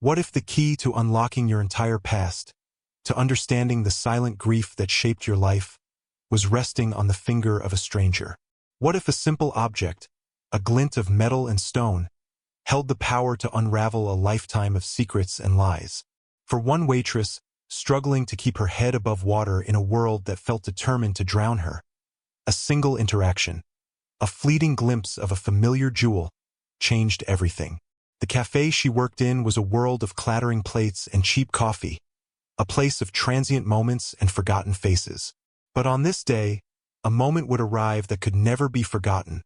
What if the key to unlocking your entire past, to understanding the silent grief that shaped your life, was resting on the finger of a stranger? What if a simple object, a glint of metal and stone, held the power to unravel a lifetime of secrets and lies? For one waitress, struggling to keep her head above water in a world that felt determined to drown her, a single interaction, a fleeting glimpse of a familiar jewel, changed everything. The cafe she worked in was a world of clattering plates and cheap coffee, a place of transient moments and forgotten faces. But on this day, a moment would arrive that could never be forgotten,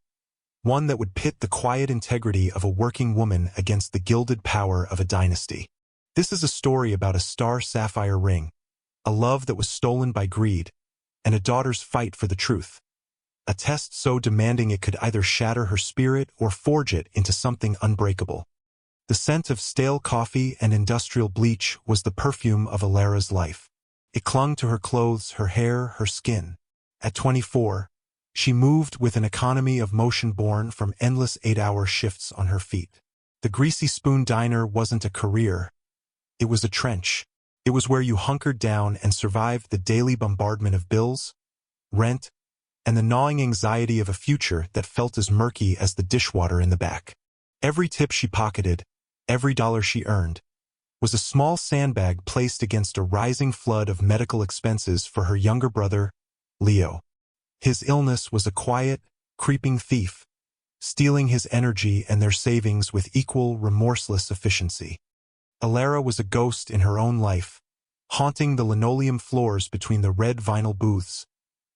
one that would pit the quiet integrity of a working woman against the gilded power of a dynasty. This is a story about a star sapphire ring, a love that was stolen by greed, and a daughter's fight for the truth. A test so demanding it could either shatter her spirit or forge it into something unbreakable. The scent of stale coffee and industrial bleach was the perfume of Alara's life. It clung to her clothes, her hair, her skin. At 24, she moved with an economy of motion born from endless 8-hour shifts on her feet. The Greasy Spoon Diner wasn't a career. It was a trench. It was where you hunkered down and survived the daily bombardment of bills, rent, and the gnawing anxiety of a future that felt as murky as the dishwater in the back. Every tip she pocketed, every dollar she earned, was a small sandbag placed against a rising flood of medical expenses for her younger brother, Leo. His illness was a quiet, creeping thief, stealing his energy and their savings with equal, remorseless efficiency. Alara was a ghost in her own life, haunting the linoleum floors between the red vinyl booths,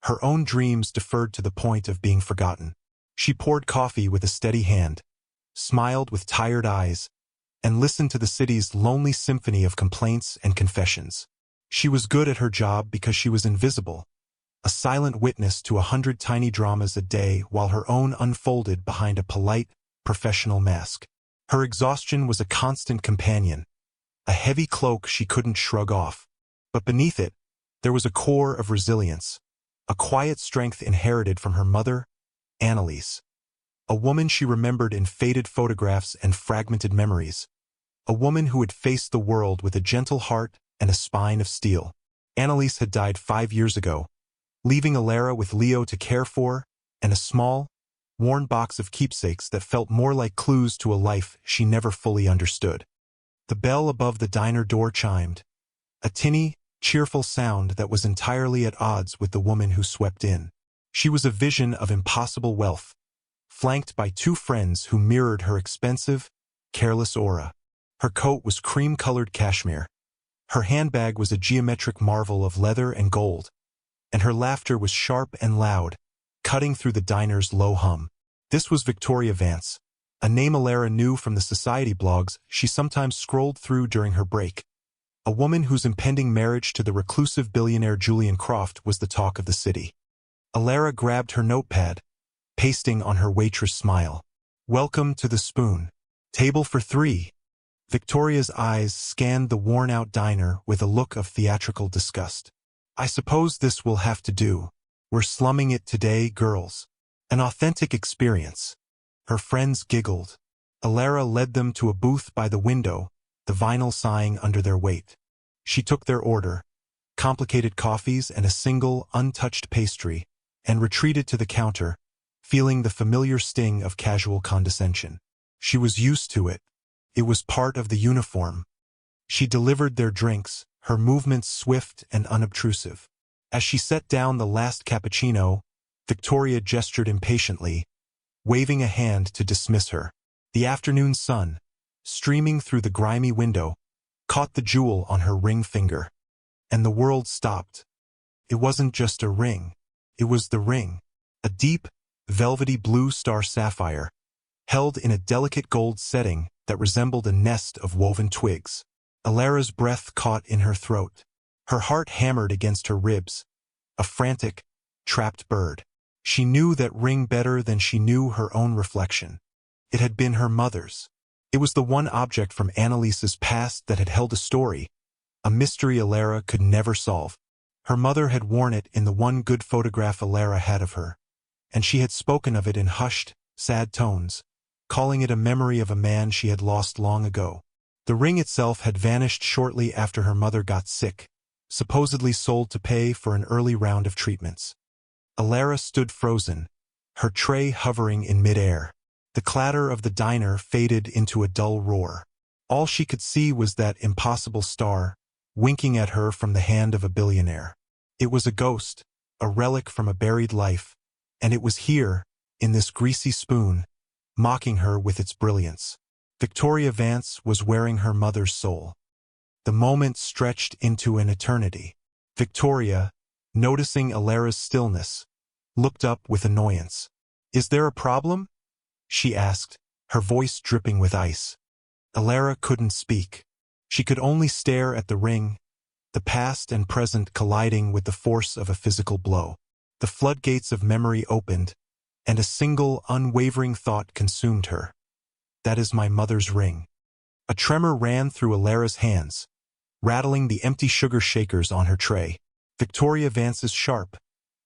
her own dreams deferred to the point of being forgotten. She poured coffee with a steady hand, smiled with tired eyes, and listened to the city's lonely symphony of complaints and confessions. She was good at her job because she was invisible, a silent witness to 100 tiny dramas a day while her own unfolded behind a polite, professional mask. Her exhaustion was a constant companion, a heavy cloak she couldn't shrug off. But beneath it, there was a core of resilience, a quiet strength inherited from her mother, Annalise, a woman she remembered in faded photographs and fragmented memories, a woman who had faced the world with a gentle heart and a spine of steel. Annalise had died 5 years ago, leaving Alara with Leo to care for and a small, worn box of keepsakes that felt more like clues to a life she never fully understood. The bell above the diner door chimed, a tinny, cheerful sound that was entirely at odds with the woman who swept in. She was a vision of impossible wealth, flanked by 2 friends who mirrored her expensive, careless aura. Her coat was cream-colored cashmere. Her handbag was a geometric marvel of leather and gold, and her laughter was sharp and loud, cutting through the diner's low hum. This was Victoria Vance, a name Alara knew from the society blogs she sometimes scrolled through during her break, a woman whose impending marriage to the reclusive billionaire Julian Croft was the talk of the city. Alara grabbed her notepad, pasting on her waitress smile. "Welcome to the Spoon. Table for 3. Victoria's eyes scanned the worn-out diner with a look of theatrical disgust. "I suppose this will have to do. We're slumming it today, girls." An authentic experience. Her friends giggled. Alara led them to a booth by the window, the vinyl sighing under their weight. She took their order, complicated coffees and a single, untouched pastry, and retreated to the counter, feeling the familiar sting of casual condescension. She was used to it. It was part of the uniform. She delivered their drinks, her movements swift and unobtrusive. As she set down the last cappuccino, Victoria gestured impatiently, waving a hand to dismiss her. The afternoon sun, streaming through the grimy window, caught the jewel on her ring finger. And the world stopped. It wasn't just a ring. It was the ring. A deep, velvety blue star sapphire, held in a delicate gold setting that resembled a nest of woven twigs. Alara's breath caught in her throat. Her heart hammered against her ribs, a frantic, trapped bird. She knew that ring better than she knew her own reflection. It had been her mother's. It was the one object from Annalise's past that had held a story, a mystery Alara could never solve. Her mother had worn it in the one good photograph Alara had of her, and she had spoken of it in hushed, sad tones, calling it a memory of a man she had lost long ago. The ring itself had vanished shortly after her mother got sick, supposedly sold to pay for an early round of treatments. Alara stood frozen, her tray hovering in midair. The clatter of the diner faded into a dull roar. All she could see was that impossible star, winking at her from the hand of a billionaire. It was a ghost, a relic from a buried life, and it was here, in this greasy spoon, mocking her with its brilliance. Victoria Vance was wearing her mother's soul. The moment stretched into an eternity. Victoria, noticing Alara's stillness, looked up with annoyance. "Is there a problem?" she asked, her voice dripping with ice. Alara couldn't speak. She could only stare at the ring, the past and present colliding with the force of a physical blow. The floodgates of memory opened, and a single, unwavering thought consumed her. "That is my mother's ring." A tremor ran through Alara's hands, rattling the empty sugar shakers on her tray. Victoria Vance's sharp,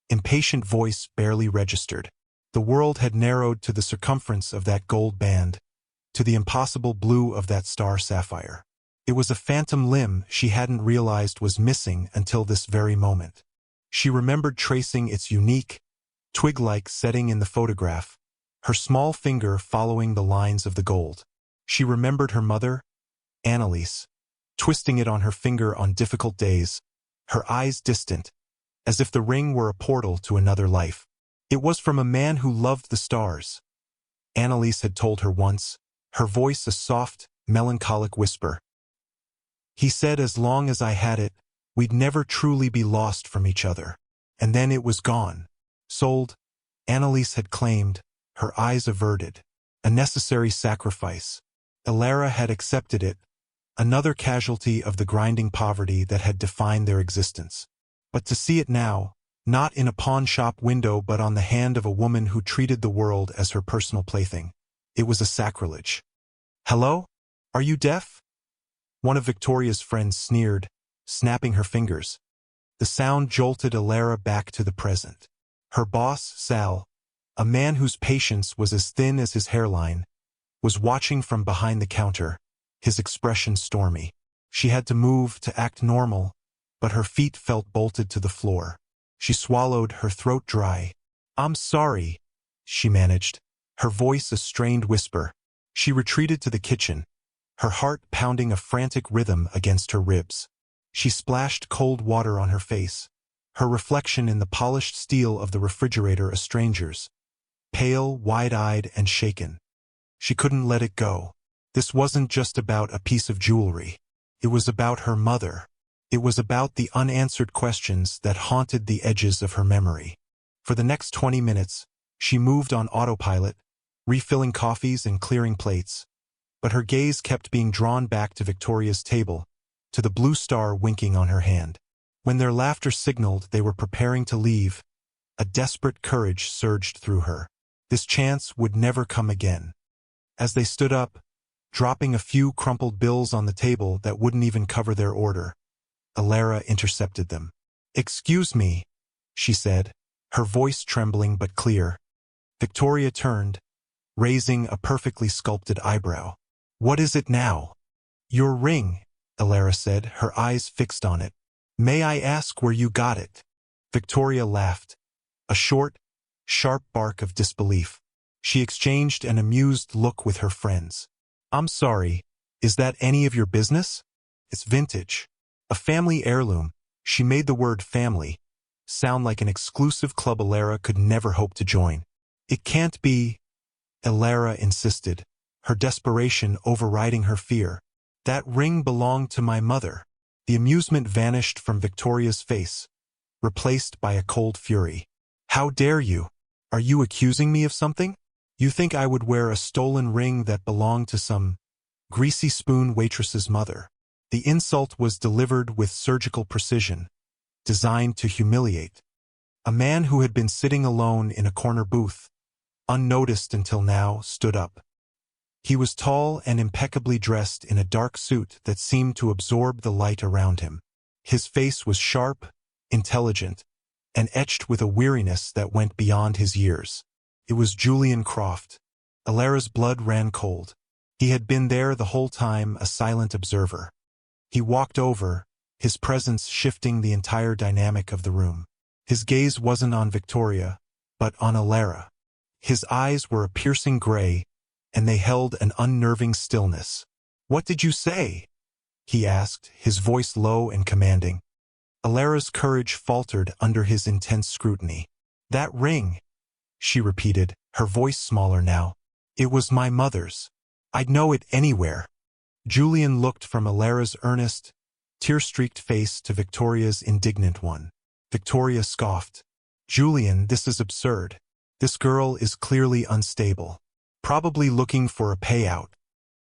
impatient voice barely registered. The world had narrowed to the circumference of that gold band, to the impossible blue of that star sapphire. It was a phantom limb she hadn't realized was missing until this very moment. She remembered tracing its unique, twig-like setting in the photograph, her small finger following the lines of the gold. She remembered her mother, Annalise, twisting it on her finger on difficult days, her eyes distant, as if the ring were a portal to another life. It was from a man who loved the stars, Annalise had told her once, her voice a soft, melancholic whisper. He said as long as I had it, we'd never truly be lost from each other. And then it was gone. Sold, Annalise had claimed, her eyes averted. A necessary sacrifice. Alara had accepted it, another casualty of the grinding poverty that had defined their existence. But to see it now, not in a pawn shop window but on the hand of a woman who treated the world as her personal plaything, it was a sacrilege. "Hello? Are you deaf?" One of Victoria's friends sneered, snapping her fingers. The sound jolted Alara back to the present. Her boss, Sal, a man whose patience was as thin as his hairline, was watching from behind the counter, his expression stormy. She had to move to act normal, but her feet felt bolted to the floor. She swallowed, her throat dry. "I'm sorry," she managed, her voice a strained whisper. She retreated to the kitchen, her heart pounding a frantic rhythm against her ribs. She splashed cold water on her face, her reflection in the polished steel of the refrigerator a stranger's, pale, wide-eyed, and shaken. She couldn't let it go. This wasn't just about a piece of jewelry. It was about her mother. It was about the unanswered questions that haunted the edges of her memory. For the next 20 minutes, she moved on autopilot, refilling coffees and clearing plates, but her gaze kept being drawn back to Victoria's table, to the blue star winking on her hand. When their laughter signaled they were preparing to leave, a desperate courage surged through her. This chance would never come again. As they stood up, dropping a few crumpled bills on the table that wouldn't even cover their order, Alara intercepted them. "Excuse me," she said, her voice trembling but clear. Victoria turned, raising a perfectly sculpted eyebrow. "What is it now?" "Your ring," Alara said, her eyes fixed on it. "May I ask where you got it?" Victoria laughed, a short, sharp bark of disbelief. She exchanged an amused look with her friends. "I'm sorry, is that any of your business? It's vintage. A family heirloom." She made the word family sound like an exclusive club Alara could never hope to join. "It can't be," Alara insisted, her desperation overriding her fear. "That ring belonged to my mother." The amusement vanished from Victoria's face, replaced by a cold fury. "How dare you? Are you accusing me of something? You think I would wear a stolen ring that belonged to some greasy spoon waitress's mother?" The insult was delivered with surgical precision, designed to humiliate. A man who had been sitting alone in a corner booth, unnoticed until now, stood up. He was tall and impeccably dressed in a dark suit that seemed to absorb the light around him. His face was sharp, intelligent, and etched with a weariness that went beyond his years. It was Julian Croft. Alara's blood ran cold. He had been there the whole time, a silent observer. He walked over, his presence shifting the entire dynamic of the room. His gaze wasn't on Victoria, but on Alara. His eyes were a piercing gray, and they held an unnerving stillness. "What did you say?" he asked, his voice low and commanding. Alara's courage faltered under his intense scrutiny. "That ring," she repeated, her voice smaller now. "It was my mother's. I'd know it anywhere." Julian looked from Alara's earnest, tear-streaked face to Victoria's indignant one. Victoria scoffed. "Julian, this is absurd. This girl is clearly unstable. Probably looking for a payout."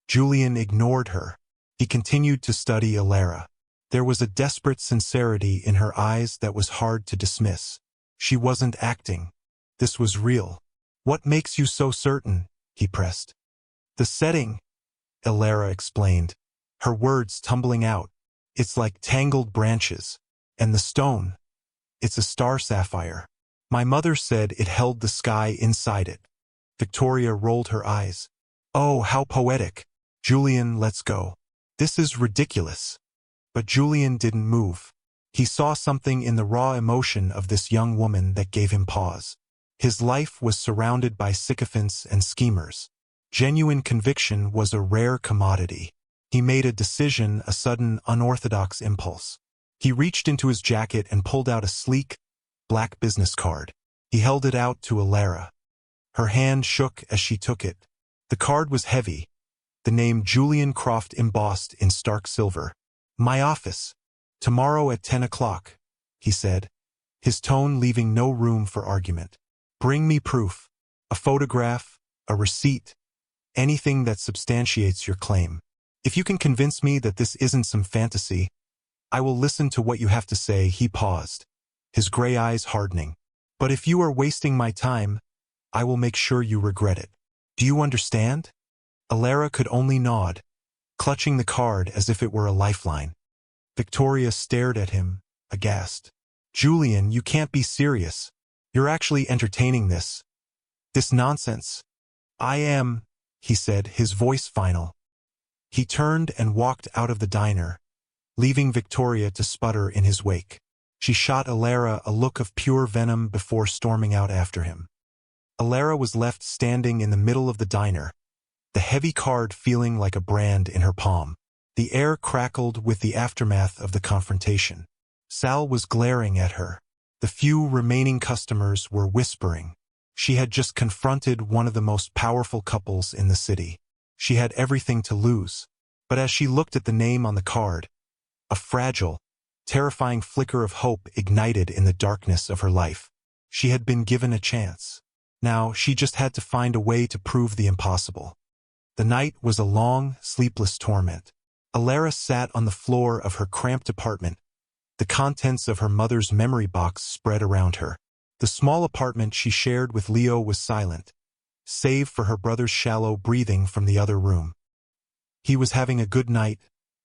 Julian ignored her. He continued to study Alara. There was a desperate sincerity in her eyes that was hard to dismiss. She wasn't acting. This was real. "What makes you so certain?" he pressed. "The setting," Alara explained, her words tumbling out. "It's like tangled branches. And the stone, it's a star sapphire. My mother said it held the sky inside it." Victoria rolled her eyes. "Oh, how poetic. Julian, let's go. This is ridiculous." But Julian didn't move. He saw something in the raw emotion of this young woman that gave him pause. His life was surrounded by sycophants and schemers. Genuine conviction was a rare commodity. He made a decision, a sudden, unorthodox impulse. He reached into his jacket and pulled out a sleek, black business card. He held it out to Alara. Her hand shook as she took it. The card was heavy, the name Julian Croft embossed in stark silver. "My office. Tomorrow at 10 o'clock, he said, his tone leaving no room for argument. "Bring me proof. A photograph, a receipt, anything that substantiates your claim. If you can convince me that this isn't some fantasy, I will listen to what you have to say." He paused, his gray eyes hardening. "But if you are wasting my time, I will make sure you regret it. Do you understand?" Alara could only nod, clutching the card as if it were a lifeline. Victoria stared at him, aghast. "Julian, you can't be serious. You're actually entertaining this nonsense." "I am," he said, his voice final. He turned and walked out of the diner, leaving Victoria to sputter in his wake. She shot Alara a look of pure venom before storming out after him. Alara was left standing in the middle of the diner, the heavy card feeling like a brand in her palm. The air crackled with the aftermath of the confrontation. Sal was glaring at her. The few remaining customers were whispering. She had just confronted one of the most powerful couples in the city. She had everything to lose. But as she looked at the name on the card, a fragile, terrifying flicker of hope ignited in the darkness of her life. She had been given a chance. Now she just had to find a way to prove the impossible. The night was a long, sleepless torment. Alara sat on the floor of her cramped apartment, the contents of her mother's memory box spread around her. The small apartment she shared with Leo was silent, save for her brother's shallow breathing from the other room. He was having a good night,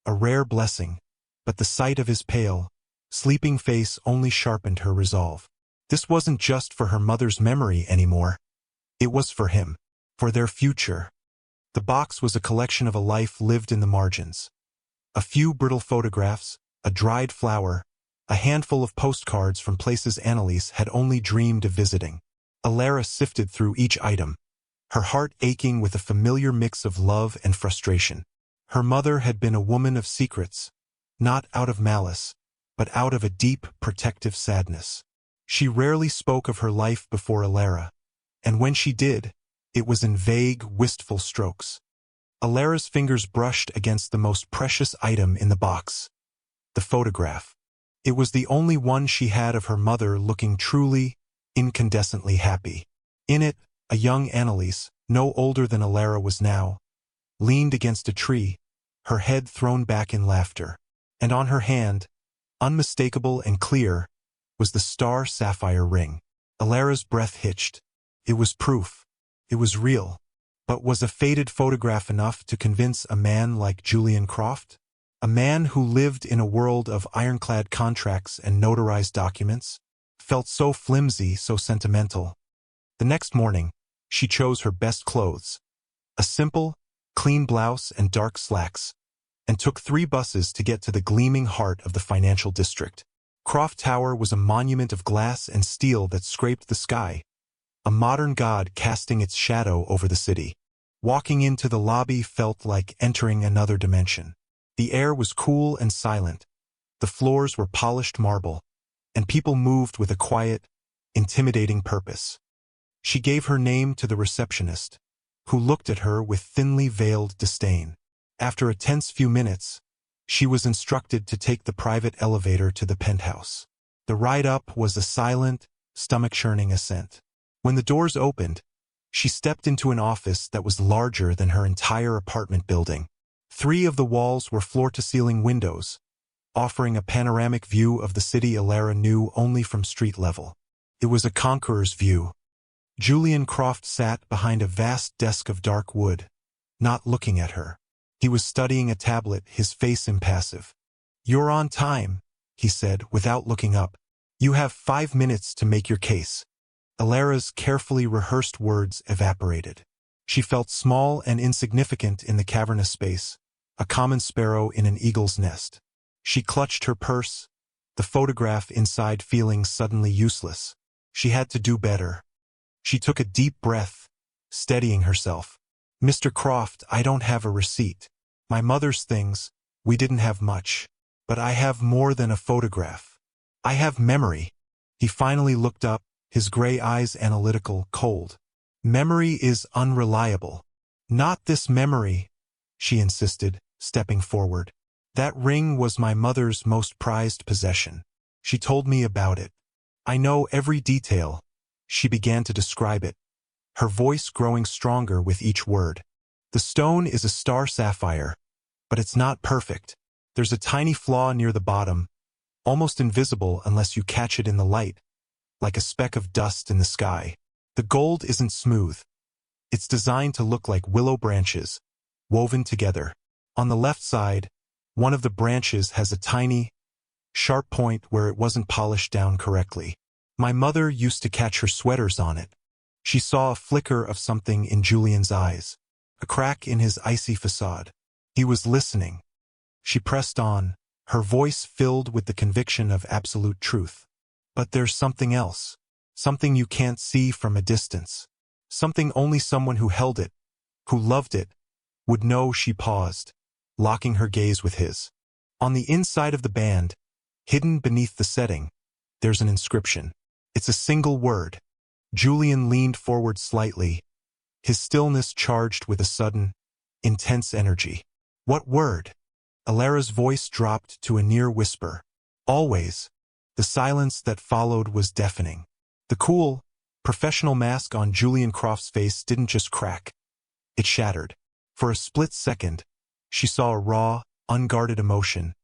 a rare blessing, but the sight of his pale, sleeping face only sharpened her resolve. This wasn't just for her mother's memory anymore. It was for him, for their future. The box was a collection of a life lived in the margins. A few brittle photographs, a dried flower, a handful of postcards from places Annalise had only dreamed of visiting. Alara sifted through each item, her heart aching with a familiar mix of love and frustration. Her mother had been a woman of secrets, not out of malice, but out of a deep, protective sadness. She rarely spoke of her life before Alara, and when she did, it was in vague, wistful strokes. Alara's fingers brushed against the most precious item in the box, the photograph. It was the only one she had of her mother looking truly, incandescently happy. In it, a young Annalise, no older than Alara was now, leaned against a tree, her head thrown back in laughter. And on her hand, unmistakable and clear, was the star sapphire ring. Alara's breath hitched. It was proof. It was real. But was a faded photograph enough to convince a man like Julian Croft? A man who lived in a world of ironclad contracts and notarized documents? Felt so flimsy, so sentimental. The next morning, she chose her best clothes. A simple, clean blouse and dark slacks, and took 3 buses to get to the gleaming heart of the financial district. Croft Tower was a monument of glass and steel that scraped the sky, a modern god casting its shadow over the city. Walking into the lobby felt like entering another dimension. The air was cool and silent, the floors were polished marble, and people moved with a quiet, intimidating purpose. She gave her name to the receptionist, who looked at her with thinly veiled disdain. After a tense few minutes, she was instructed to take the private elevator to the penthouse. The ride up was a silent, stomach-churning ascent. When the doors opened, she stepped into an office that was larger than her entire apartment building. 3 of the walls were floor-to-ceiling windows, offering a panoramic view of the city Alara knew only from street level. It was a conqueror's view. Julian Croft sat behind a vast desk of dark wood, not looking at her. He was studying a tablet, his face impassive. "You're on time," he said, without looking up. "You have 5 minutes to make your case." Alara's carefully rehearsed words evaporated. She felt small and insignificant in the cavernous space, a common sparrow in an eagle's nest. She clutched her purse, the photograph inside feeling suddenly useless. She had to do better. She took a deep breath, steadying herself. "Mr. Croft, I don't have a receipt. My mother's things, we didn't have much. But I have more than a photograph. I have memory." He finally looked up, his gray eyes analytical, cold. "Memory is unreliable." "Not this memory," she insisted, stepping forward. "That ring was my mother's most prized possession. She told me about it. I know every detail." She began to describe it, her voice growing stronger with each word. "The stone is a star sapphire, but it's not perfect. There's a tiny flaw near the bottom, almost invisible unless you catch it in the light, like a speck of dust in the sky. The gold isn't smooth. It's designed to look like willow branches, woven together. On the left side, one of the branches has a tiny, sharp point where it wasn't polished down correctly. My mother used to catch her sweaters on it." She saw a flicker of something in Julian's eyes, a crack in his icy facade. He was listening. She pressed on, her voice filled with the conviction of absolute truth. "But there's something else. Something you can't see from a distance. Something only someone who held it, who loved it, would know." She paused, locking her gaze with his. "On the inside of the band, hidden beneath the setting, there's an inscription. It's a single word." Julian leaned forward slightly, his stillness charged with a sudden, intense energy. "What word?" Alara's voice dropped to a near whisper. "Always." The silence that followed was deafening. The cool, professional mask on Julian Croft's face didn't just crack. It shattered. For a split second, she saw a raw, unguarded emotion.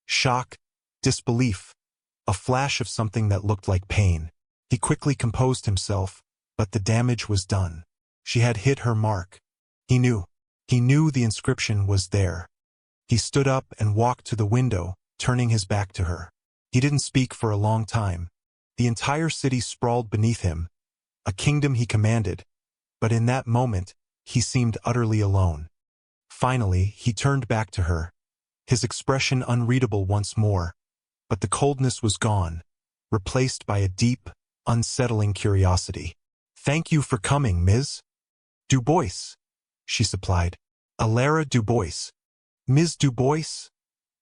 Shock, disbelief, a flash of something that looked like pain. He quickly composed himself, but the damage was done. She had hit her mark. He knew. He knew the inscription was there. He stood up and walked to the window, turning his back to her. He didn't speak for a long time. The entire city sprawled beneath him, a kingdom he commanded, but in that moment, he seemed utterly alone. Finally, he turned back to her, his expression unreadable once more, but the coldness was gone, replaced by a deep, unsettling curiosity. "Thank you for coming, Ms. Dubois," she supplied. "Alara Dubois." "Ms. Dubois?"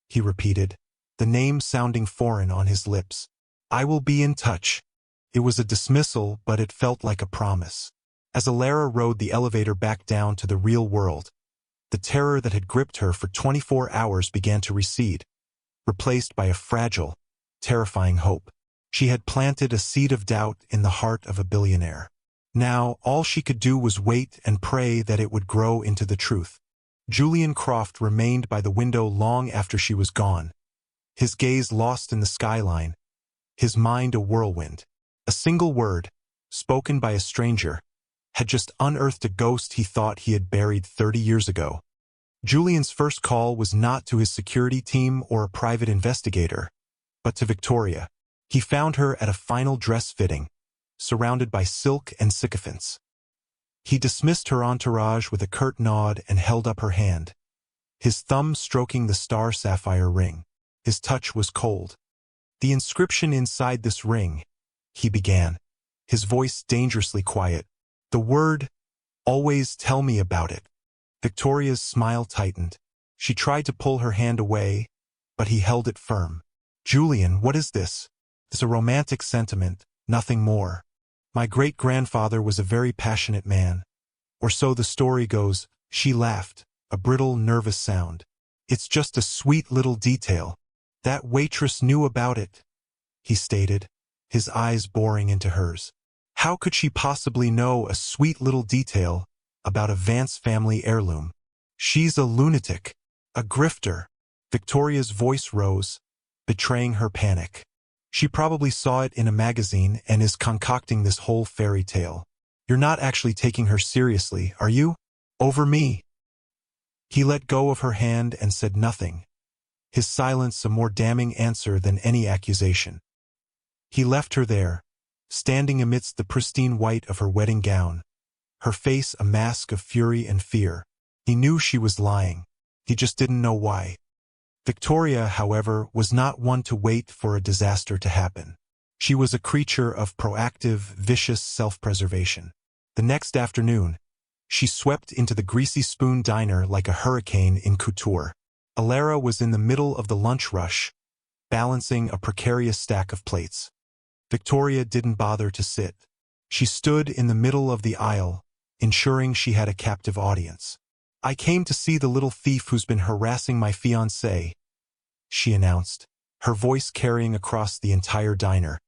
he repeated, the name sounding foreign on his lips. "I will be in touch." It was a dismissal, but it felt like a promise. As Alara rode the elevator back down to the real world, the terror that had gripped her for 24 hours began to recede, replaced by a fragile, terrifying hope. She had planted a seed of doubt in the heart of a billionaire. Now, all she could do was wait and pray that it would grow into the truth. Julian Croft remained by the window long after she was gone, his gaze lost in the skyline, his mind a whirlwind. A single word, spoken by a stranger, had just unearthed a ghost he thought he had buried 30 years ago. Julian's first call was not to his security team or a private investigator, but to Victoria. He found her at a final dress fitting, surrounded by silk and sycophants. He dismissed her entourage with a curt nod and held up her hand, his thumb stroking the star sapphire ring. His touch was cold. "The inscription inside this ring," he began, his voice dangerously quiet. "The word, always tell me about it." Victoria's smile tightened. She tried to pull her hand away, but he held it firm. "Julian, what is this?" "It's a romantic sentiment, nothing more. My great-grandfather was a very passionate man. Or so the story goes." She laughed, a brittle, nervous sound. "It's just a sweet little detail. That waitress knew about it," he stated, his eyes boring into hers. How could she possibly know a sweet little detail about a Vance family heirloom? "She's a lunatic, a grifter." Victoria's voice rose, betraying her panic. "She probably saw it in a magazine and is concocting this whole fairy tale. You're not actually taking her seriously, are you? Over me?" He let go of her hand and said nothing, his silence a more damning answer than any accusation. He left her there, standing amidst the pristine white of her wedding gown, her face a mask of fury and fear. He knew she was lying. He just didn't know why. Victoria, however, was not one to wait for a disaster to happen. She was a creature of proactive, vicious self-preservation. The next afternoon, she swept into the Greasy Spoon diner like a hurricane in couture. Alara was in the middle of the lunch rush, balancing a precarious stack of plates. Victoria didn't bother to sit. She stood in the middle of the aisle, ensuring she had a captive audience. "I came to see the little thief who's been harassing my fiancé," she announced, her voice carrying across the entire diner.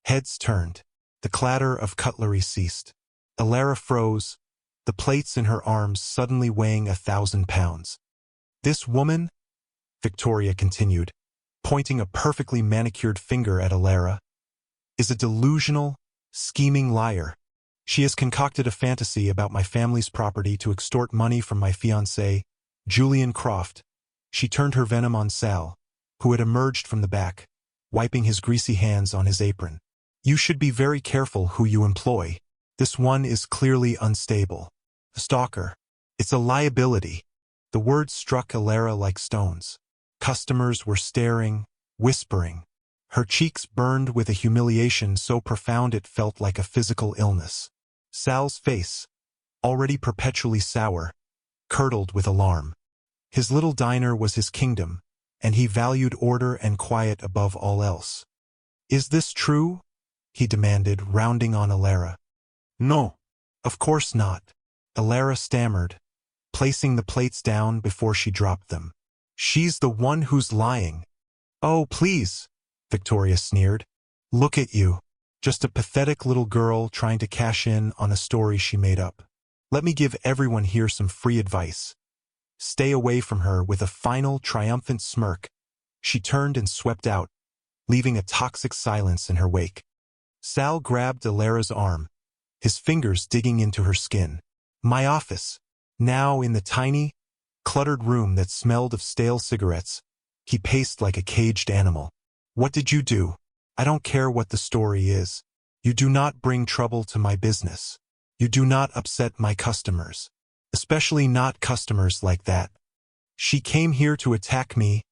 Heads turned. The clatter of cutlery ceased. Alara froze, the plates in her arms suddenly weighing 1,000 pounds. "This woman," Victoria continued, pointing a perfectly manicured finger at Alara, "is a delusional, scheming liar. She has concocted a fantasy about my family's property to extort money from my fiancé, Julian Croft." She turned her venom on Sal, who had emerged from the back, wiping his greasy hands on his apron. "You should be very careful who you employ. This one is clearly unstable. A stalker. It's a liability." The words struck Alara like stones. Customers were staring, whispering. Her cheeks burned with a humiliation so profound it felt like a physical illness. Sal's face, already perpetually sour, curdled with alarm. His little diner was his kingdom, and he valued order and quiet above all else. "Is this true?" he demanded, rounding on Alara. "No, of course not," Alara stammered, placing the plates down before she dropped them. "She's the one who's lying." "Oh, please," Victoria sneered. "Look at you. Just a pathetic little girl trying to cash in on a story she made up. Let me give everyone here some free advice. Stay away from her." With a final, triumphant smirk, she turned and swept out, leaving a toxic silence in her wake. Sal grabbed Alara's arm, his fingers digging into her skin. "My office." Now in the tiny, cluttered room that smelled of stale cigarettes, he paced like a caged animal. "What did you do? I don't care what the story is. You do not bring trouble to my business. You do not upset my customers. Especially not customers like that." "She came here to attack me,"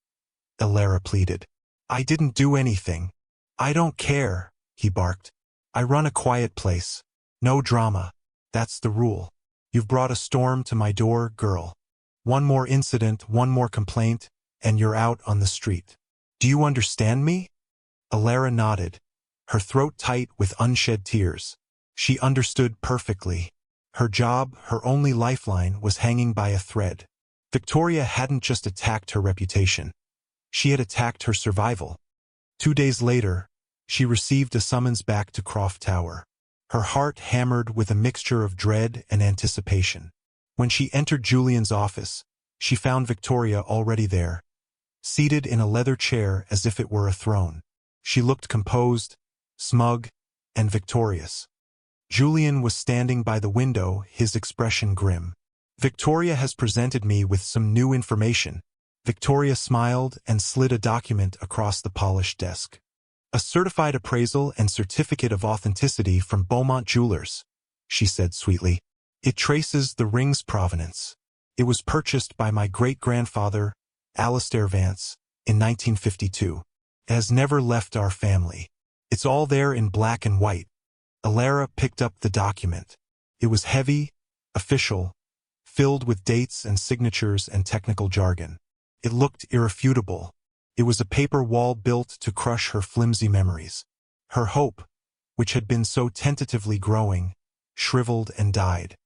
Alara pleaded. "I didn't do anything." "I don't care," he barked. "I run a quiet place. No drama. That's the rule. You've brought a storm to my door, girl. One more incident, one more complaint, and you're out on the street. Do you understand me?" Alara nodded, her throat tight with unshed tears. She understood perfectly. Her job, her only lifeline, was hanging by a thread. Victoria hadn't just attacked her reputation. She had attacked her survival. 2 days later, she received a summons back to Croft Tower. Her heart hammered with a mixture of dread and anticipation. When she entered Julian's office, she found Victoria already there, seated in a leather chair as if it were a throne. She looked composed, smug, and victorious. Julian was standing by the window, his expression grim. "Victoria has presented me with some new information." Victoria smiled and slid a document across the polished desk. "A certified appraisal and certificate of authenticity from Beaumont Jewelers," she said sweetly. It traces the ring's provenance. It was purchased by my great-grandfather, Alistair Vance, in 1952. It has never left our family. It's all there in black and white. Alara picked up the document. It was heavy, official, filled with dates and signatures and technical jargon. It looked irrefutable. It was a paper wall built to crush her flimsy memories. Her hope, which had been so tentatively growing, shriveled and died.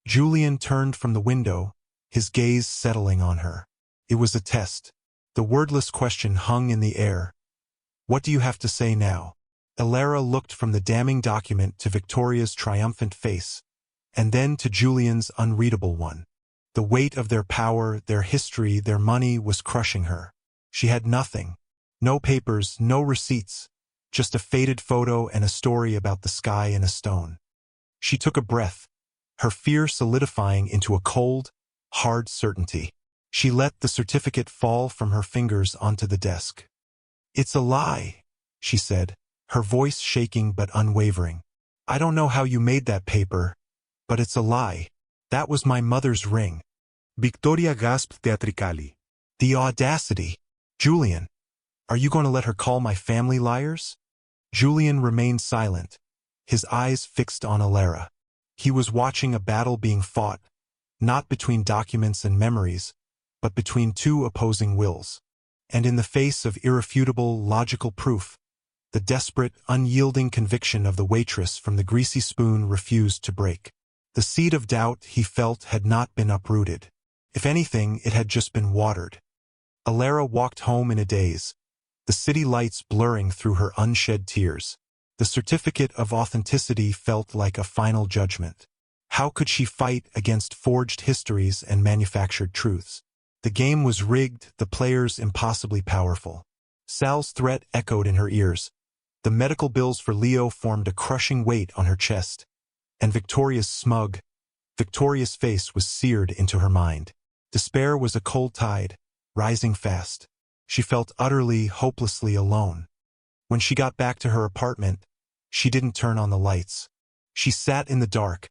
Julian turned from the window, his gaze settling on her. It was a test. The wordless question hung in the air. What do you have to say now? Alara looked from the damning document to Victoria's triumphant face, and then to Julian's unreadable one. The weight of their power, their history, their money was crushing her. She had nothing. No papers, no receipts, just a faded photo and a story about the sky in a stone. She took a breath, her fear solidifying into a cold, hard certainty. She let the certificate fall from her fingers onto the desk. It's a lie, she said, her voice shaking but unwavering. I don't know how you made that paper, but it's a lie. That was my mother's ring. Victoria gasped theatrically. The audacity! Julian, are you going to let her call my family liars? Julian remained silent, his eyes fixed on Alara. He was watching a battle being fought, not between documents and memories, but between two opposing wills. And in the face of irrefutable, logical proof, the desperate, unyielding conviction of the waitress from the greasy spoon refused to break. The seed of doubt, he felt, had not been uprooted. If anything, it had just been watered. Alara walked home in a daze, the city lights blurring through her unshed tears. The certificate of authenticity felt like a final judgment. How could she fight against forged histories and manufactured truths? The game was rigged, the players impossibly powerful. Sal's threat echoed in her ears. The medical bills for Leo formed a crushing weight on her chest. And Victoria's face was seared into her mind. Despair was a cold tide, rising fast. She felt utterly, hopelessly alone. When she got back to her apartment, she didn't turn on the lights. She sat in the dark,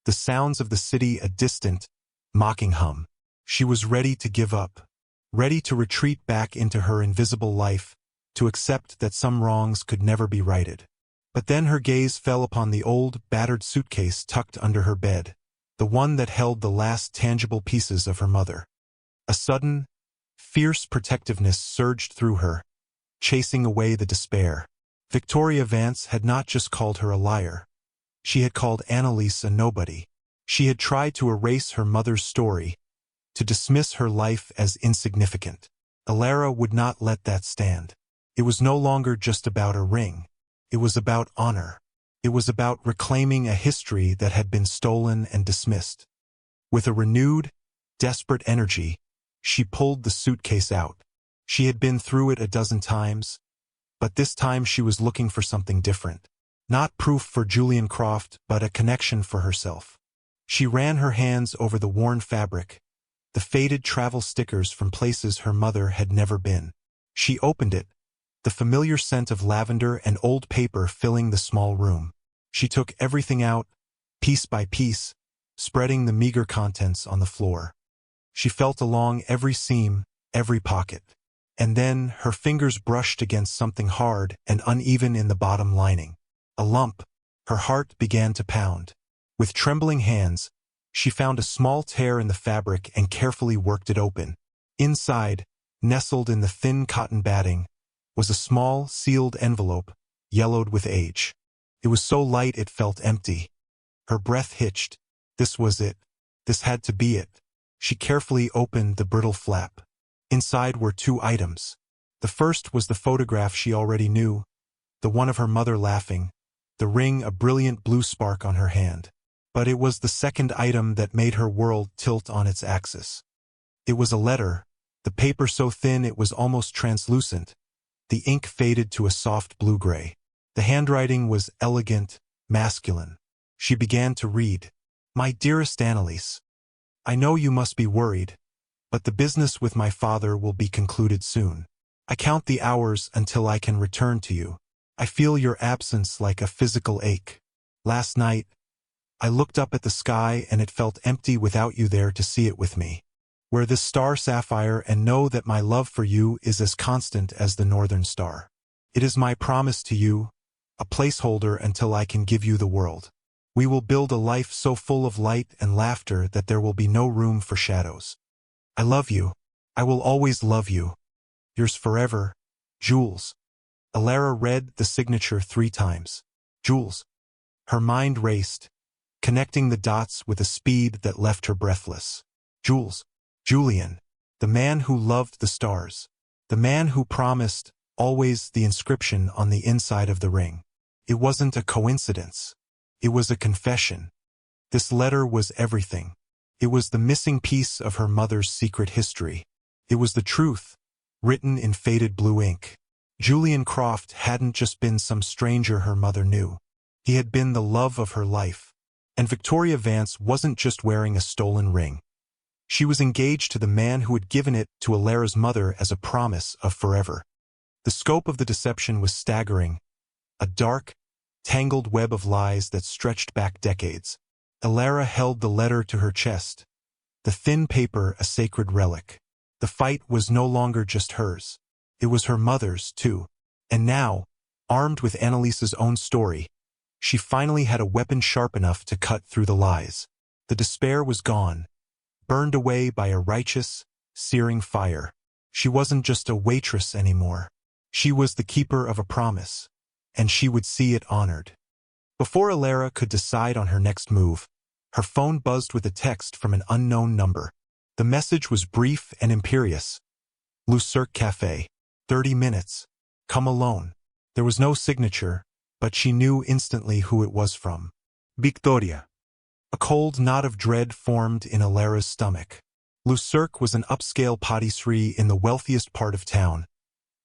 the sounds of the city a distant, mocking hum. She was ready to give up, ready to retreat back into her invisible life, to accept that some wrongs could never be righted. But then her gaze fell upon the old, battered suitcase tucked under her bed, the one that held the last tangible pieces of her mother. A sudden, fierce protectiveness surged through her, chasing away the despair. Victoria Vance had not just called her a liar. She had called Annalise a nobody. She had tried to erase her mother's story, to dismiss her life as insignificant. Alara would not let that stand. It was no longer just about a ring. It was about honor. It was about reclaiming a history that had been stolen and dismissed. With a renewed, desperate energy, she pulled the suitcase out. She had been through it a dozen times, but this time she was looking for something different. Not proof for Julian Croft, but a connection for herself. She ran her hands over the worn fabric, the faded travel stickers from places her mother had never been. She opened it, the familiar scent of lavender and old paper filling the small room. She took everything out, piece by piece, spreading the meager contents on the floor. She felt along every seam, every pocket. And then her fingers brushed against something hard and uneven in the bottom lining. A lump. Her heart began to pound. With trembling hands, she found a small tear in the fabric and carefully worked it open. Inside, nestled in the thin cotton batting, was a small, sealed envelope, yellowed with age. It was so light it felt empty. Her breath hitched. This was it. This had to be it. She carefully opened the brittle flap. Inside were two items. The first was the photograph she already knew, the one of her mother laughing, the ring a brilliant blue spark on her hand. But it was the second item that made her world tilt on its axis. It was a letter, the paper so thin it was almost translucent, the ink faded to a soft blue-gray. The handwriting was elegant, masculine. She began to read. My dearest Annalise, I know you must be worried, but the business with my father will be concluded soon. I count the hours until I can return to you. I feel your absence like a physical ache. Last night, I looked up at the sky and it felt empty without you there to see it with me. Wear this star sapphire and know that my love for you is as constant as the northern star. It is my promise to you, a placeholder until I can give you the world. We will build a life so full of light and laughter that there will be no room for shadows. I love you. I will always love you. Yours forever, Jules. Alara read the signature 3 times. Jules. Her mind raced, connecting the dots with a speed that left her breathless. Jules. Julian. The man who loved the stars. The man who promised, always, the inscription on the inside of the ring. It wasn't a coincidence. It was a confession. This letter was everything. It was the missing piece of her mother's secret history. It was the truth, written in faded blue ink. Julian Croft hadn't just been some stranger her mother knew. He had been the love of her life. And Victoria Vance wasn't just wearing a stolen ring. She was engaged to the man who had given it to Alara's mother as a promise of forever. The scope of the deception was staggering, a dark, tangled web of lies that stretched back decades. Alara held the letter to her chest, the thin paper a sacred relic. The fight was no longer just hers. It was her mother's, too. And now, armed with Annalise's own story, she finally had a weapon sharp enough to cut through the lies. The despair was gone, burned away by a righteous, searing fire. She wasn't just a waitress anymore. She was the keeper of a promise, and she would see it honored. Before Alara could decide on her next move, her phone buzzed with a text from an unknown number. The message was brief and imperious. Le Cirque Café. 30 minutes. Come alone. There was no signature, but she knew instantly who it was from. Victoria. A cold knot of dread formed in Alara's stomach. Le Cirque was an upscale patisserie in the wealthiest part of town,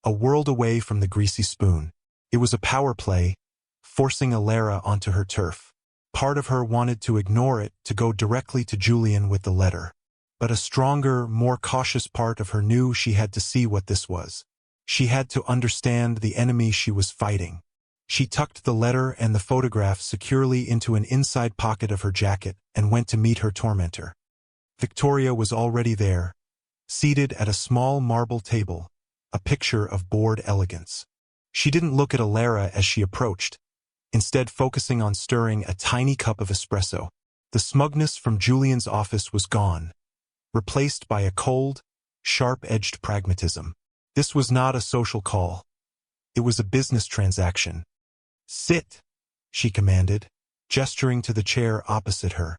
a world away from the greasy spoon. It was a power play, forcing Alara onto her turf. Part of her wanted to ignore it, to go directly to Julian with the letter. But a stronger, more cautious part of her knew she had to see what this was. She had to understand the enemy she was fighting. She tucked the letter and the photograph securely into an inside pocket of her jacket and went to meet her tormentor. Victoria was already there, seated at a small marble table, a picture of bored elegance. She didn't look at Alara as she approached, instead focusing on stirring a tiny cup of espresso. The smugness from Julian's office was gone, replaced by a cold, sharp-edged pragmatism. This was not a social call. It was a business transaction. Sit, she commanded, gesturing to the chair opposite her.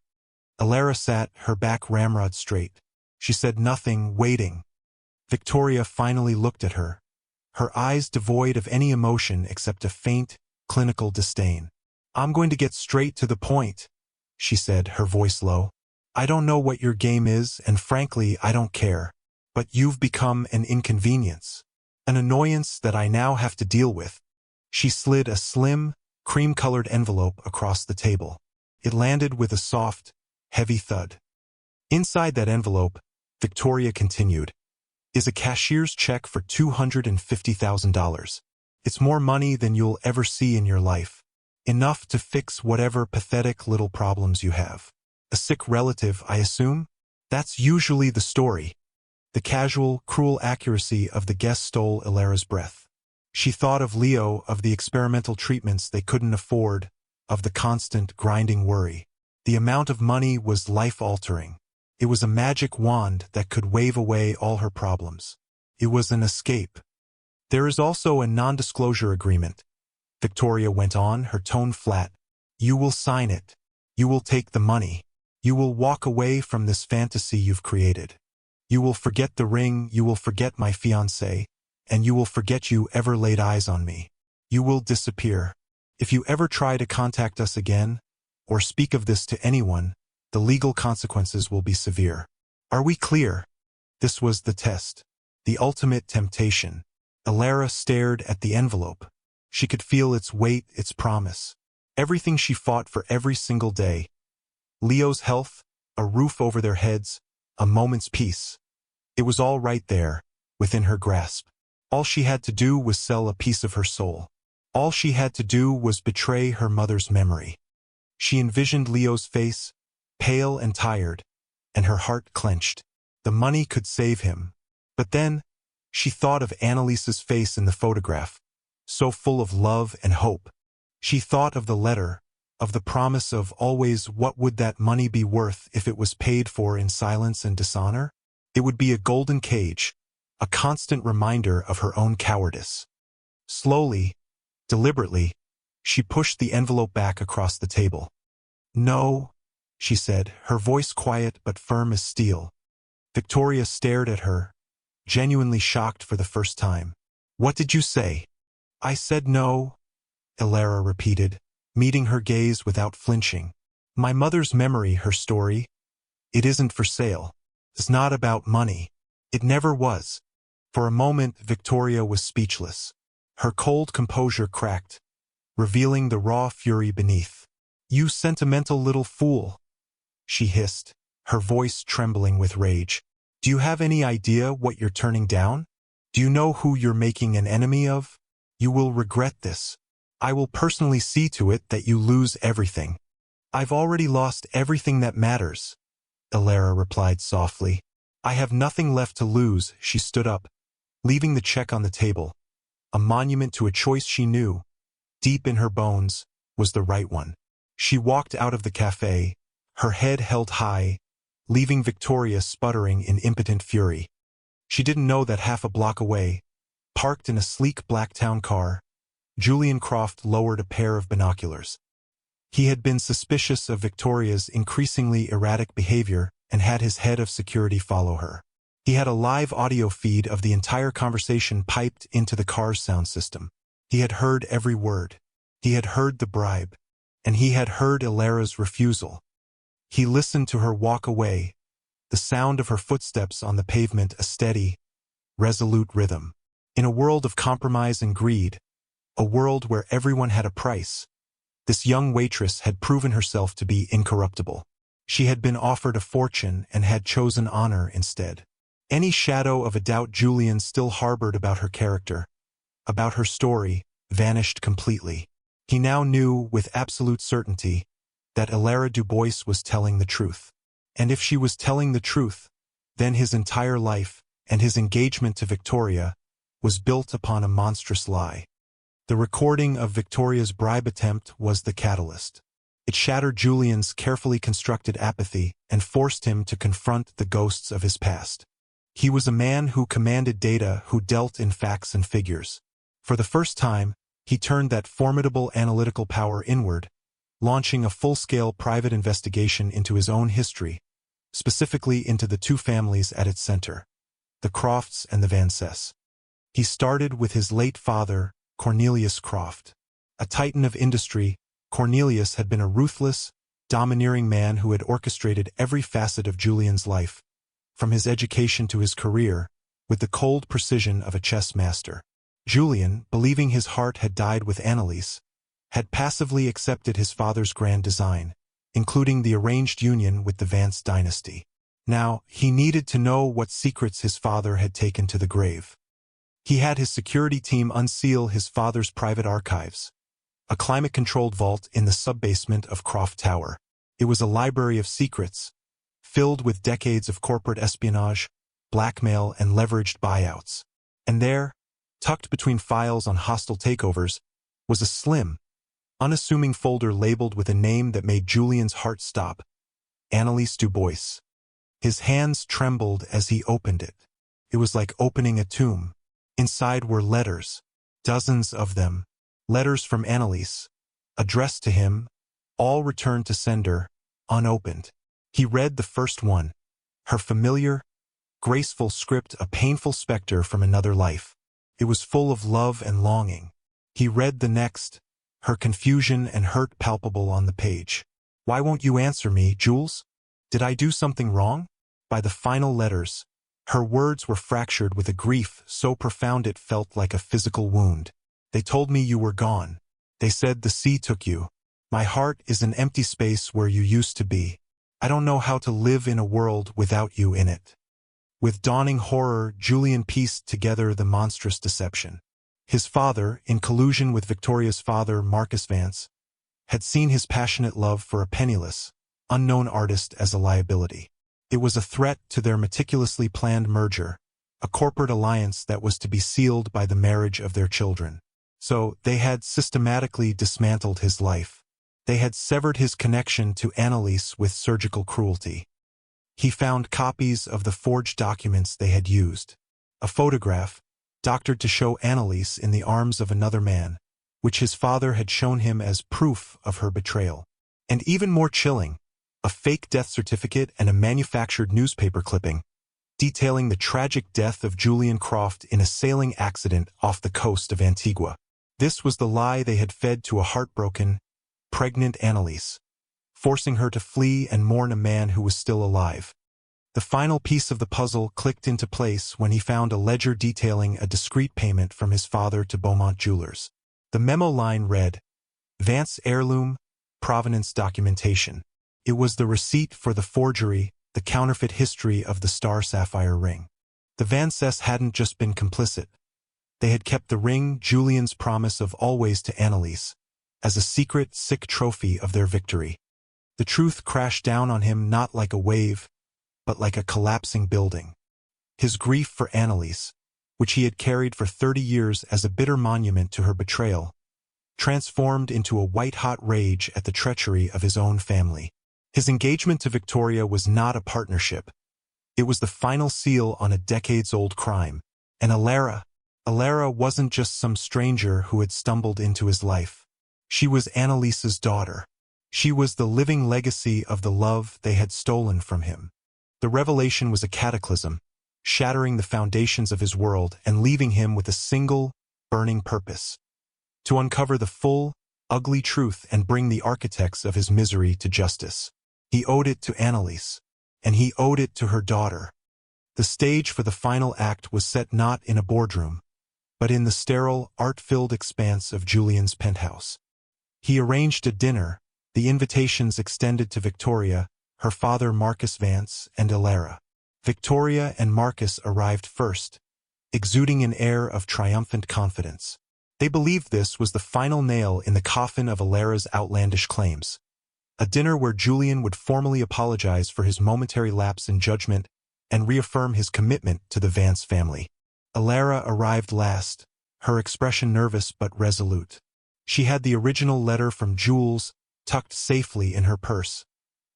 Alara sat, her back ramrod straight. She said nothing, waiting. Victoria finally looked at her, her eyes devoid of any emotion except a faint, clinical disdain. I'm going to get straight to the point, she said, her voice low. I don't know what your game is, and frankly, I don't care. But you've become an inconvenience, an annoyance that I now have to deal with. She slid a slim, cream-colored envelope across the table. It landed with a soft, heavy thud. Inside that envelope, Victoria continued, is a cashier's check for $250,000. It's more money than you'll ever see in your life. Enough to fix whatever pathetic little problems you have. A sick relative, I assume? That's usually the story. The casual, cruel accuracy of the guess stole Alara's breath. She thought of Leo, of the experimental treatments they couldn't afford, of the constant, grinding worry. The amount of money was life-altering. It was a magic wand that could wave away all her problems. It was an escape. There is also a non-disclosure agreement, Victoria went on, her tone flat. You will sign it. You will take the money. You will walk away from this fantasy you've created. You will forget the ring, you will forget my fiancé, and you will forget you ever laid eyes on me. You will disappear. If you ever try to contact us again, or speak of this to anyone, the legal consequences will be severe. Are we clear? This was the test. The ultimate temptation. Alara stared at the envelope. She could feel its weight, its promise. Everything she fought for every single day. Leo's health, a roof over their heads, a moment's peace. It was all right there, within her grasp. All she had to do was sell a piece of her soul. All she had to do was betray her mother's memory. She envisioned Leo's face, pale and tired, and her heart clenched. The money could save him. But then, she thought of Annalise's face in the photograph, so full of love and hope. She thought of the letter, of the promise of always what would that money be worth if it was paid for in silence and dishonor? It would be a golden cage, a constant reminder of her own cowardice. Slowly, deliberately, she pushed the envelope back across the table. "No," she said, her voice quiet but firm as steel. Victoria stared at her, genuinely shocked for the first time. "What did you say?" "I said no," Elara repeated, meeting her gaze without flinching. "My mother's memory, her story. It isn't for sale. It's not about money. It never was." For a moment, Victoria was speechless. Her cold composure cracked, revealing the raw fury beneath. "You sentimental little fool," she hissed, her voice trembling with rage. "Do you have any idea what you're turning down? Do you know who you're making an enemy of? You will regret this. I will personally see to it that you lose everything." "I've already lost everything that matters," Elara replied softly. "I have nothing left to lose." She stood up, leaving the check on the table, a monument to a choice she knew, deep in her bones, was the right one. She walked out of the cafe, her head held high, leaving Victoria sputtering in impotent fury. She didn't know that half a block away, parked in a sleek black town car, Julian Croft lowered a pair of binoculars. He had been suspicious of Victoria's increasingly erratic behavior and had his head of security follow her. He had a live audio feed of the entire conversation piped into the car's sound system. He had heard every word. He had heard the bribe. And he had heard Elara's refusal. He listened to her walk away, the sound of her footsteps on the pavement a steady, resolute rhythm. In a world of compromise and greed, a world where everyone had a price, this young waitress had proven herself to be incorruptible. She had been offered a fortune and had chosen honor instead. Any shadow of a doubt Julian still harbored about her character, about her story, vanished completely. He now knew with absolute certainty that Elara Dubois was telling the truth. And if she was telling the truth, then his entire life and his engagement to Victoria was built upon a monstrous lie. The recording of Victoria's bribe attempt was the catalyst. It shattered Julian's carefully constructed apathy and forced him to confront the ghosts of his past. He was a man who commanded data, who dealt in facts and figures. For the first time, he turned that formidable analytical power inward, launching a full-scale private investigation into his own history, specifically into the two families at its center, the Crofts and the Vances. He started with his late father, Cornelius Croft. A titan of industry, Cornelius had been a ruthless, domineering man who had orchestrated every facet of Julian's life, from his education to his career, with the cold precision of a chess master. Julian, believing his heart had died with Annalise, had passively accepted his father's grand design, including the arranged union with the Vance dynasty. Now, he needed to know what secrets his father had taken to the grave. He had his security team unseal his father's private archives, a climate-controlled vault in the sub-basement of Croft Tower. It was a library of secrets, filled with decades of corporate espionage, blackmail, and leveraged buyouts. And there, tucked between files on hostile takeovers, was a slim, unassuming folder labeled with a name that made Julian's heart stop: Annalise Dubois. His hands trembled as he opened it. It was like opening a tomb. Inside were letters, dozens of them, letters from Annalise, addressed to him, all returned to sender, unopened. He read the first one, her familiar, graceful script, a painful specter from another life. It was full of love and longing. He read the next, her confusion and hurt palpable on the page. "Why won't you answer me, Jules? Did I do something wrong?" By the final letters, her words were fractured with a grief so profound it felt like a physical wound. "They told me you were gone. They said the sea took you. My heart is an empty space where you used to be. I don't know how to live in a world without you in it." With dawning horror, Julian pieced together the monstrous deception. His father, in collusion with Victoria's father, Marcus Vance, had seen his passionate love for a penniless, unknown artist as a liability. It was a threat to their meticulously planned merger, a corporate alliance that was to be sealed by the marriage of their children. So, they had systematically dismantled his life. They had severed his connection to Annalise with surgical cruelty. He found copies of the forged documents they had used. A photograph, doctored to show Annalise in the arms of another man, which his father had shown him as proof of her betrayal. And even more chilling, a fake death certificate and a manufactured newspaper clipping, detailing the tragic death of Julian Croft in a sailing accident off the coast of Antigua. This was the lie they had fed to a heartbroken, pregnant Annalise, forcing her to flee and mourn a man who was still alive. The final piece of the puzzle clicked into place when he found a ledger detailing a discreet payment from his father to Beaumont Jewelers. The memo line read, "Vance Heirloom, Provenance Documentation." It was the receipt for the forgery, the counterfeit history of the star sapphire ring. The Vances hadn't just been complicit. They had kept the ring, Julian's promise of always to Annalise, as a secret, sick trophy of their victory. The truth crashed down on him not like a wave, but like a collapsing building. His grief for Annalise, which he had carried for 30 years as a bitter monument to her betrayal, transformed into a white-hot rage at the treachery of his own family. His engagement to Victoria was not a partnership. It was the final seal on a decades-old crime. And Alara wasn't just some stranger who had stumbled into his life. She was Annalise's daughter. She was the living legacy of the love they had stolen from him. The revelation was a cataclysm, shattering the foundations of his world and leaving him with a single, burning purpose: to uncover the full, ugly truth and bring the architects of his misery to justice. He owed it to Annalise, and he owed it to her daughter. The stage for the final act was set not in a boardroom, but in the sterile, art-filled expanse of Julian's penthouse. He arranged a dinner, the invitations extended to Victoria, her father Marcus Vance, and Alara. Victoria and Marcus arrived first, exuding an air of triumphant confidence. They believed this was the final nail in the coffin of Alara's outlandish claims. A dinner where Julian would formally apologize for his momentary lapse in judgment and reaffirm his commitment to the Vance family. Alara arrived last, her expression nervous but resolute. She had the original letter from Jules tucked safely in her purse,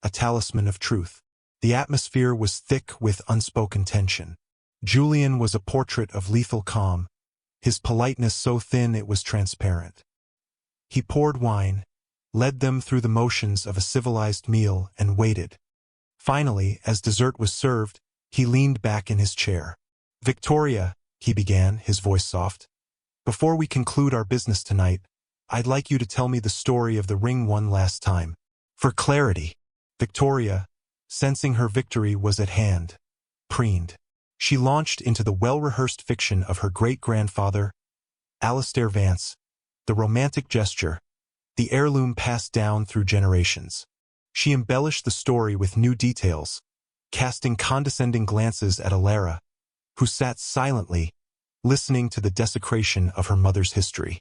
a talisman of truth. The atmosphere was thick with unspoken tension. Julian was a portrait of lethal calm, his politeness so thin it was transparent. He poured wine, led them through the motions of a civilized meal, and waited. Finally, as dessert was served, he leaned back in his chair. "Victoria," he began, his voice soft, "before we conclude our business tonight, I'd like you to tell me the story of the ring one last time. For clarity." Victoria, sensing her victory was at hand, preened. She launched into the well-rehearsed fiction of her great-grandfather, Alastair Vance, the romantic gesture, the heirloom passed down through generations. She embellished the story with new details, casting condescending glances at Alara, who sat silently, listening to the desecration of her mother's history.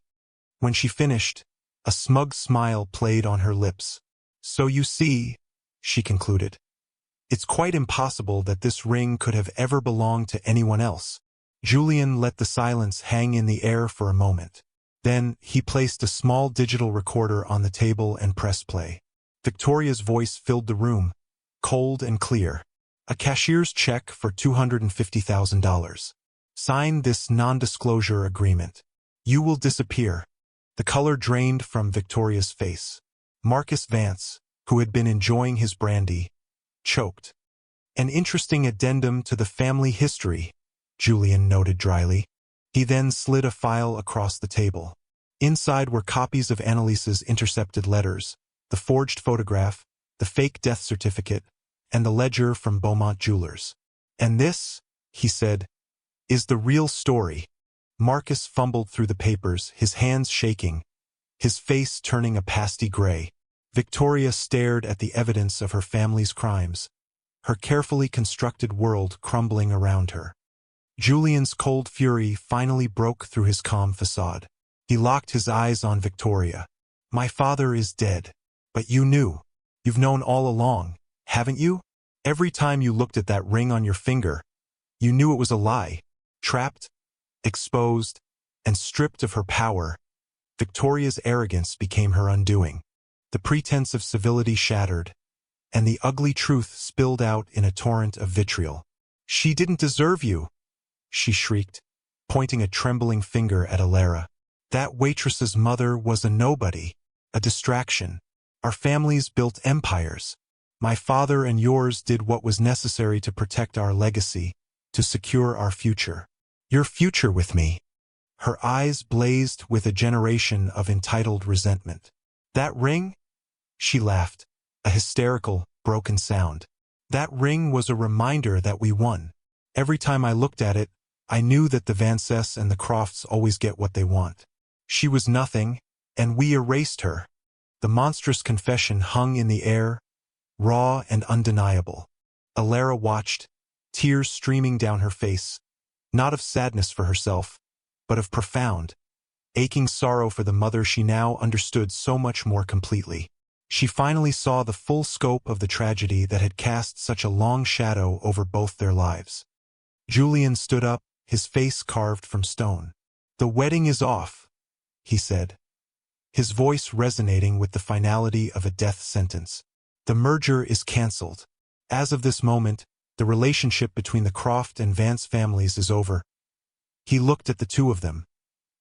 When she finished, a smug smile played on her lips. "So you see," she concluded, "it's quite impossible that this ring could have ever belonged to anyone else." Julian let the silence hang in the air for a moment. Then, he placed a small digital recorder on the table and pressed play. Victoria's voice filled the room, cold and clear. "A cashier's check for $250,000. Sign this non-disclosure agreement. You will disappear." The color drained from Victoria's face. Marcus Vance, who had been enjoying his brandy, choked. "An interesting addendum to the family history," Julian noted dryly. He then slid a file across the table. Inside were copies of Annalise's intercepted letters, the forged photograph, the fake death certificate, and the ledger from Beaumont Jewelers. "And this," he said, "is the real story." Marcus fumbled through the papers, his hands shaking, his face turning a pasty gray. Victoria stared at the evidence of her family's crimes, her carefully constructed world crumbling around her. Julian's cold fury finally broke through his calm facade. He locked his eyes on Victoria. My father is dead. But you knew. You've known all along, haven't you? Every time you looked at that ring on your finger, you knew it was a lie. Trapped, exposed, and stripped of her power, Victoria's arrogance became her undoing. The pretense of civility shattered, and the ugly truth spilled out in a torrent of vitriol. She didn't deserve you, she shrieked, pointing a trembling finger at Alara. That waitress's mother was a nobody, a distraction. Our families built empires. My father and yours did what was necessary to protect our legacy, to secure our future. Your future with me. Her eyes blazed with a generation of entitled resentment. That ring? She laughed, a hysterical, broken sound. That ring was a reminder that we won. Every time I looked at it, I knew that the Vances and the Crofts always get what they want. She was nothing, and we erased her. The monstrous confession hung in the air, raw and undeniable. Alara watched, tears streaming down her face, not of sadness for herself, but of profound, aching sorrow for the mother she now understood so much more completely. She finally saw the full scope of the tragedy that had cast such a long shadow over both their lives. Julian stood up, his face carved from stone. "The wedding is off," he said, his voice resonating with the finality of a death sentence. "The merger is cancelled. As of this moment, the relationship between the Croft and Vance families is over." He looked at the two of them,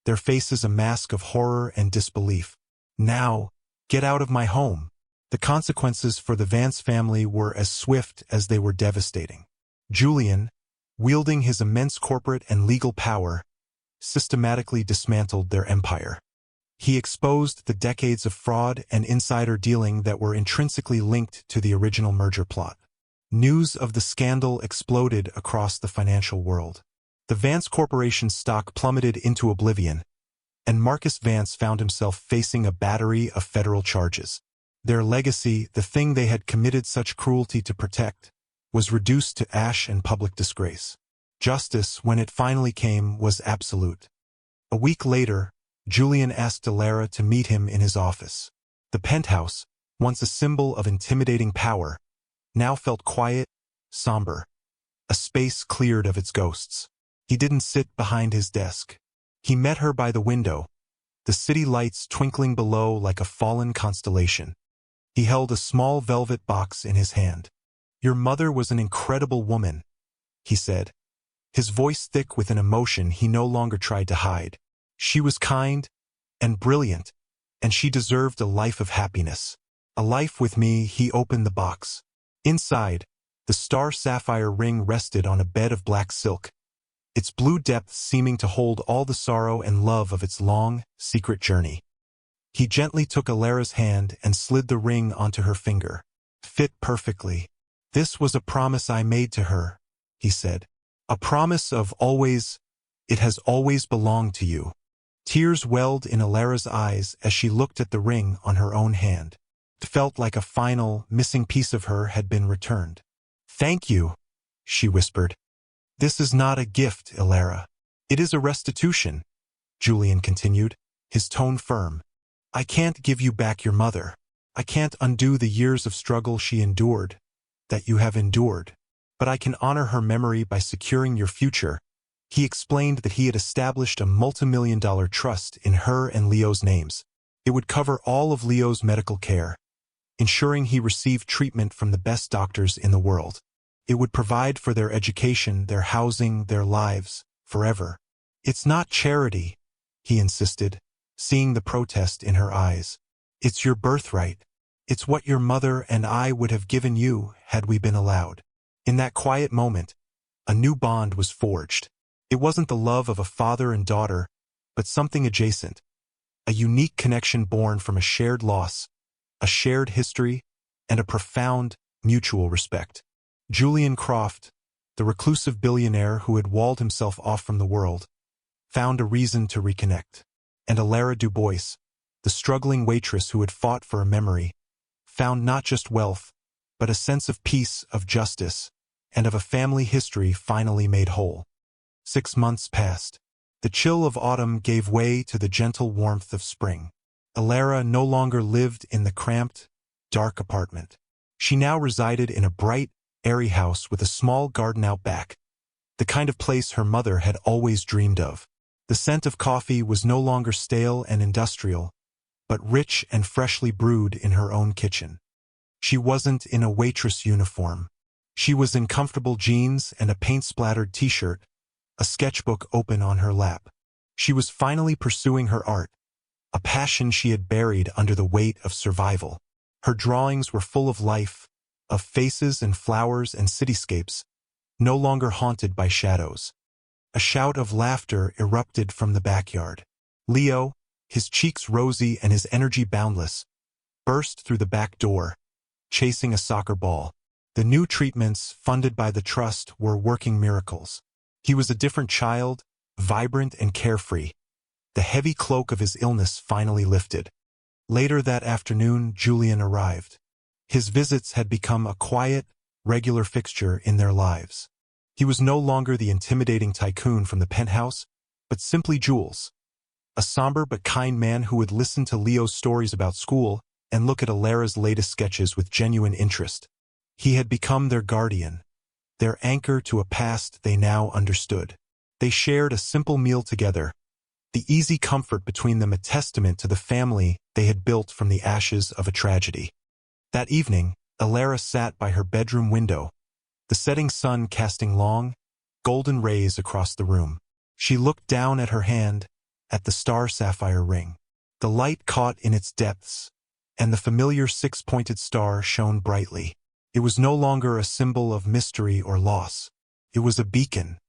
their faces a mask of horror and disbelief. "Now, get out of my home." The consequences for the Vance family were as swift as they were devastating. Julian, wielding his immense corporate and legal power, systematically dismantled their empire. He exposed the decades of fraud and insider dealing that were intrinsically linked to the original merger plot. News of the scandal exploded across the financial world. The Vance Corporation's stock plummeted into oblivion, and Marcus Vance found himself facing a battery of federal charges. Their legacy, the thing they had committed such cruelty to protect, was reduced to ash and public disgrace. Justice, when it finally came, was absolute. A week later, Julian asked Alara to meet him in his office. The penthouse, once a symbol of intimidating power, now felt quiet, somber, a space cleared of its ghosts. He didn't sit behind his desk. He met her by the window, the city lights twinkling below like a fallen constellation. He held a small velvet box in his hand. "Your mother was an incredible woman," he said, his voice thick with an emotion he no longer tried to hide. "She was kind and brilliant, and she deserved a life of happiness. A life with me." He opened the box. Inside, the star sapphire ring rested on a bed of black silk, its blue depths seeming to hold all the sorrow and love of its long, secret journey. He gently took Alara's hand and slid the ring onto her finger. "Fit perfectly. This was a promise I made to her," he said. "A promise of always, it has always belonged to you." Tears welled in Alara's eyes as she looked at the ring on her own hand. It felt like a final, missing piece of her had been returned. "Thank you," she whispered. "This is not a gift, Alara. It is a restitution," Julian continued, his tone firm. "I can't give you back your mother. I can't undo the years of struggle she endured, that you have endured. But I can honor her memory by securing your future." He explained that he had established a multimillion-dollar trust in her and Leo's names. It would cover all of Leo's medical care, ensuring he received treatment from the best doctors in the world. It would provide for their education, their housing, their lives, forever. "It's not charity," he insisted, seeing the protest in her eyes. "It's your birthright. It's what your mother and I would have given you had we been allowed." In that quiet moment, a new bond was forged. It wasn't the love of a father and daughter, but something adjacent, a unique connection born from a shared loss, a shared history, and a profound, mutual respect. Julian Croft, the reclusive billionaire who had walled himself off from the world, found a reason to reconnect. And Alara Dubois, the struggling waitress who had fought for a memory, found not just wealth, but a sense of peace, of justice, and of a family history finally made whole. 6 months passed. The chill of autumn gave way to the gentle warmth of spring. Alara no longer lived in the cramped, dark apartment. She now resided in a bright, airy house with a small garden out back, the kind of place her mother had always dreamed of. The scent of coffee was no longer stale and industrial, but rich and freshly brewed in her own kitchen. She wasn't in a waitress uniform. She was in comfortable jeans and a paint-splattered t-shirt, a sketchbook open on her lap. She was finally pursuing her art, a passion she had buried under the weight of survival. Her drawings were full of life, of faces and flowers and cityscapes, no longer haunted by shadows. A shout of laughter erupted from the backyard. Leo, his cheeks rosy and his energy boundless, burst through the back door, chasing a soccer ball. The new treatments, funded by the trust, were working miracles. He was a different child, vibrant and carefree. The heavy cloak of his illness finally lifted. Later that afternoon, Julian arrived. His visits had become a quiet, regular fixture in their lives. He was no longer the intimidating tycoon from the penthouse, but simply Jules, a somber but kind man who would listen to Leo's stories about school and look at Alara's latest sketches with genuine interest. He had become their guardian, their anchor to a past they now understood. They shared a simple meal together, the easy comfort between them a testament to the family they had built from the ashes of a tragedy. That evening, Alara sat by her bedroom window, the setting sun casting long, golden rays across the room. She looked down at her hand, at the star sapphire ring. The light caught in its depths, and the familiar six-pointed star shone brightly. It was no longer a symbol of mystery or loss. It was a beacon.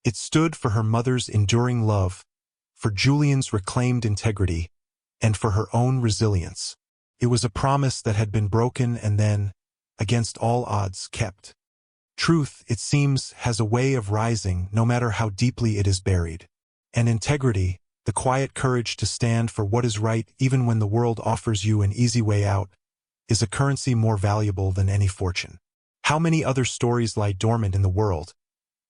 It stood for her mother's enduring love, for Julian's reclaimed integrity, and for her own resilience. It was a promise that had been broken and then, against all odds, kept. Truth, it seems, has a way of rising no matter how deeply it is buried. And integrity, the quiet courage to stand for what is right even when the world offers you an easy way out, is a currency more valuable than any fortune. How many other stories lie dormant in the world,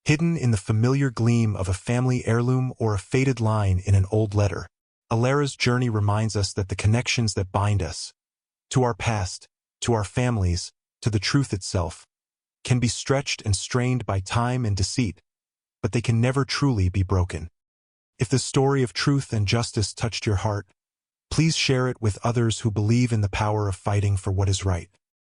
hidden in the familiar gleam of a family heirloom or a faded line in an old letter? Alara's journey reminds us that the connections that bind us, to our past, to our families, to the truth itself, can be stretched and strained by time and deceit, but they can never truly be broken. If the story of truth and justice touched your heart, please share it with others who believe in the power of fighting for what is right.